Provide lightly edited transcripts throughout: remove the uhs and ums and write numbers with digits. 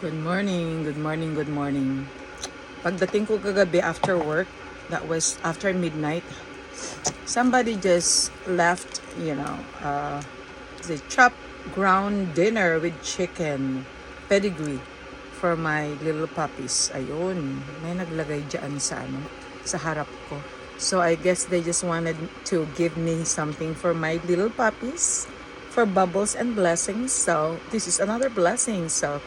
Good morning, good morning, good morning. Pagdating ko kagabi after work, that was after midnight, somebody just left, the chopped ground dinner with chicken, pedigree for my little puppies. Ayun, may naglagay dyan sa harap ko. So I guess they just wanted to give me something for my little puppies, for bubbles and blessings. So this is another blessing. So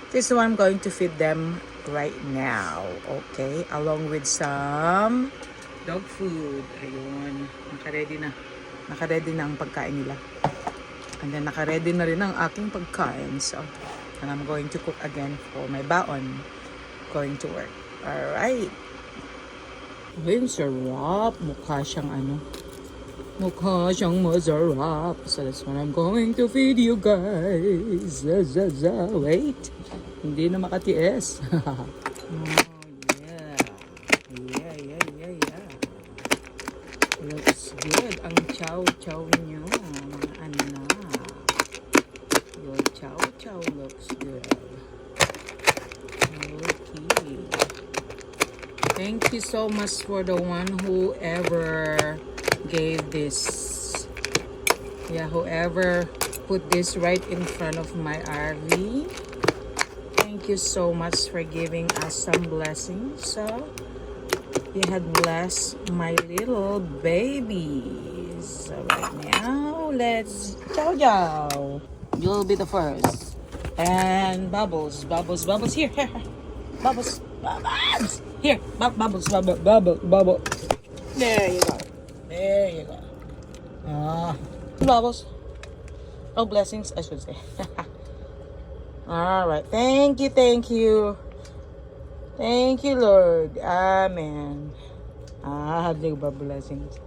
this is what I'm going to feed them right now. Okay, along with some dog food. Ayun, naka-ready na. Naka-ready na ang pagkain nila. And then naka-ready na rin ang aking pagkain. So, and I'm going to cook again for my baon. Going to work. Alright. Ayun, sarap. Mukha siyang Mukha siyang masarap. So that's what I'm going to feed you guys. Wait. Hindi na makatiis. Oh, yeah. Yeah. Looks good. Ang chow-chow nyo. Mga anak. Your chow-chow looks good. Okay. Thank you so much for the one who ever gave this. Yeah, whoever put this right in front of my RV. Thank you so much for giving us some blessings. So, you had blessed my little babies. So right now, let's chow. You'll be the first. And Bubbles, here. Bubbles. Here, Bubbles. There you go. Bubbles. Oh, blessings, I should say. All right. Thank you. Thank you, Lord. Amen. Di ba blessings?